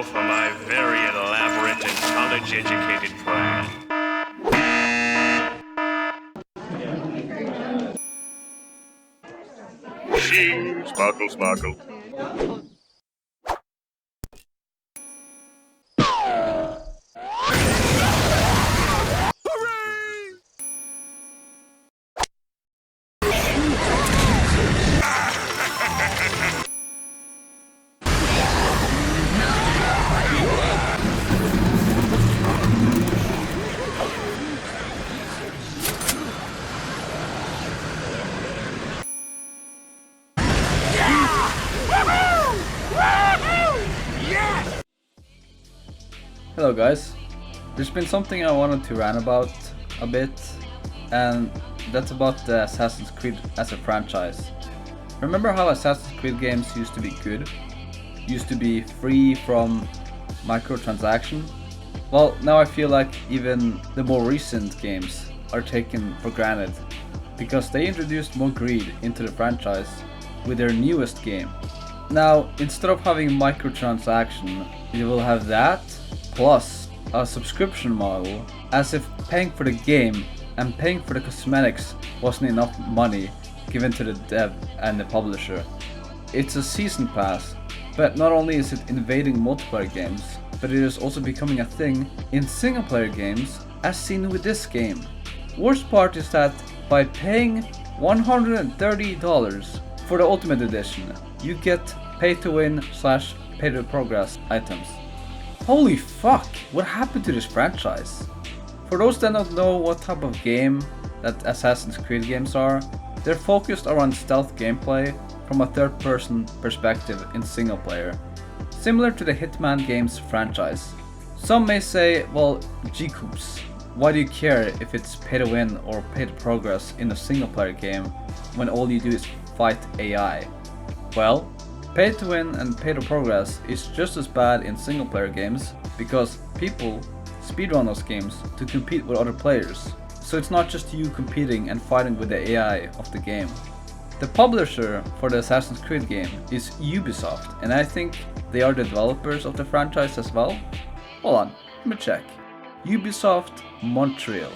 now for my very elaborate and college-educated plan. Shing, sparkle, sparkle. Hello guys, there's been something I wanted to rant about a bit, and that's about the Assassin's Creed as a franchise. Remember how Assassin's Creed games used to be good? Used to be free from microtransaction? Well, now I feel like even the more recent games are taken for granted, because they introduced more greed into the franchise with their newest game. Now, instead of having microtransaction, you will have that plus a subscription model, as if paying for the game and paying for the cosmetics wasn't enough money given to the dev and the publisher. It's a season pass, but not only is it invading multiplayer games, but it is also becoming a thing in single player games, as seen with this game. Worst part is that by paying $130 for the Ultimate Edition, you get pay to win / pay to progress items. Holy fuck, what happened to this franchise? For those that don't know what type of game that Assassin's Creed games are, they're focused around stealth gameplay from a third person perspective in single player, similar to the Hitman games franchise. Some may say, well, G-Coops, why do you care if it's pay to win or pay to progress in a single player game when all you do is fight AI? Well, pay to win and pay to progress is just as bad in single player games, because people speedrun those games to compete with other players. So it's not just you competing and fighting with the AI of the game. The publisher for the Assassin's Creed game is Ubisoft, and I think they are the developers of the franchise as well. Hold on, let me check. Ubisoft Montreal.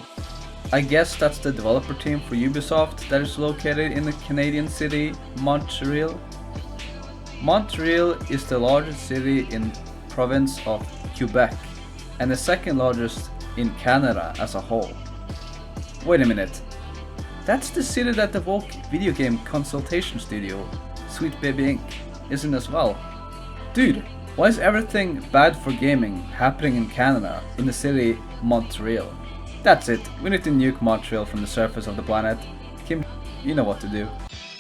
I guess that's the developer team for Ubisoft that is located in the Canadian city Montreal. Montreal is the largest city in province of Quebec and the second largest in Canada as a whole. Wait a minute, that's the city that the Woke video game consultation studio, Sweet Baby Inc., is in as well. Dude, why is everything bad for gaming happening in Canada in the city Montreal? That's it, we need to nuke Montreal from the surface of the planet. Kim, you know what to do.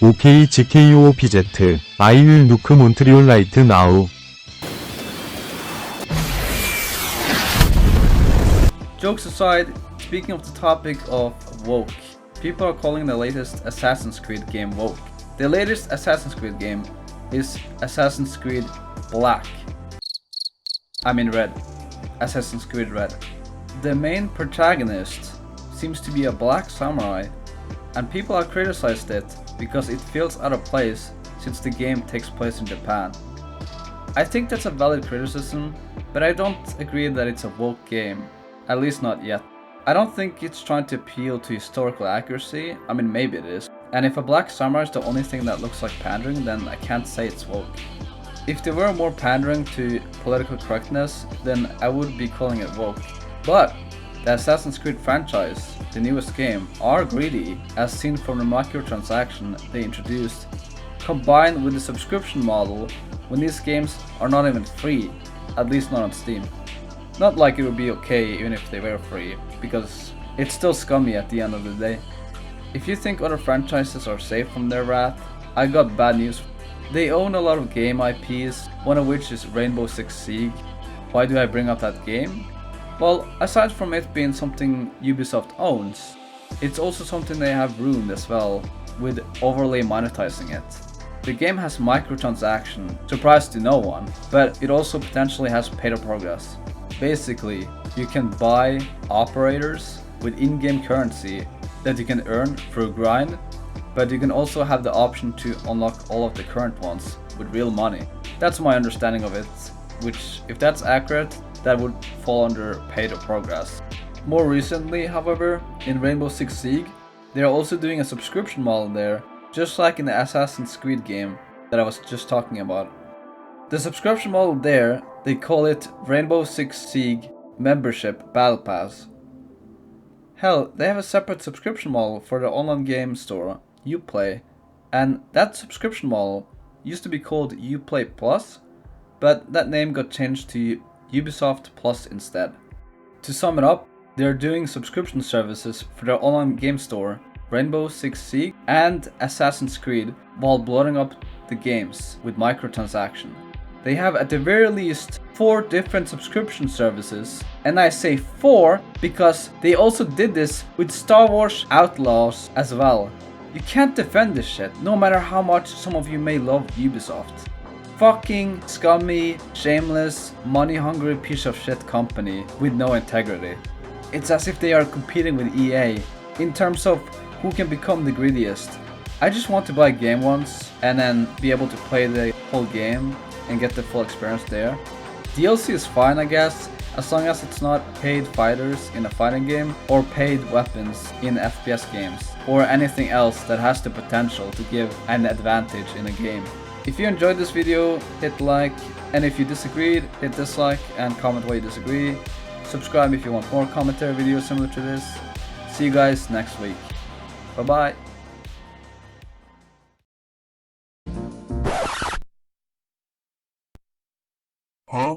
OK GKOPZ I will nuke Montreal right now. Jokes aside, speaking of the topic of woke, people are calling the latest Assassin's Creed game woke. The latest Assassin's Creed game is Assassin's Creed Black. I mean Red. Assassin's Creed Red. The main protagonist seems to be a black samurai, and people have criticized it because it feels out of place since the game takes place in Japan. I think that's a valid criticism, but I don't agree that it's a woke game, at least not yet. I don't think it's trying to appeal to historical accuracy. I mean, maybe it is. And if a black samurai is the only thing that looks like pandering, then I can't say it's woke. If there were more pandering to political correctness, then I would be calling it woke. But the Assassin's Creed franchise, the newest game, are greedy, as seen from the microtransaction they introduced, combined with the subscription model when these games are not even free, at least not on Steam. Not like it would be okay even if they were free, because it's still scummy at the end of the day. If you think other franchises are safe from their wrath, I got bad news. They own a lot of game IPs, one of which is Rainbow Six Siege. Why do I bring up that game? Well, aside from it being something Ubisoft owns, it's also something they have ruined as well, with overly monetizing it. The game has microtransaction, surprise to no one, but it also potentially has pay to progress. Basically, you can buy operators with in-game currency that you can earn through grind, but you can also have the option to unlock all of the current ones with real money. That's my understanding of it. which if that's accurate, that would fall under pay to progress. More recently, however, in Rainbow Six Siege, they are also doing a subscription model there, just like in the Assassin's Creed game that I was just talking about. The subscription model there, they call it Rainbow Six Siege Membership Battle Pass. Hell, they have a separate subscription model for the online game store, Uplay, and that subscription model used to be called Uplay Plus, but that name got changed to Ubisoft Plus instead. To sum it up, they are doing subscription services for their online game store, Rainbow Six Siege and Assassin's Creed, while blowing up the games with microtransaction. They have at the very least 4 different subscription services, and I say 4 because they also did this with Star Wars Outlaws as well. You can't defend this shit, no matter how much some of you may love Ubisoft. Fucking scummy, shameless, money-hungry piece of shit company with no integrity. It's as if they are competing with EA in terms of who can become the greediest. I just want to buy a game once and then be able to play the whole game and get the full experience there. DLC is fine, I guess, as long as it's not paid fighters in a fighting game or paid weapons in FPS games or anything else that has the potential to give an advantage in a game. If you enjoyed this video, hit like, and if you disagreed, hit dislike and comment why you disagree. Subscribe if you want more commentary videos similar to this. See you guys next week. Bye bye. Huh?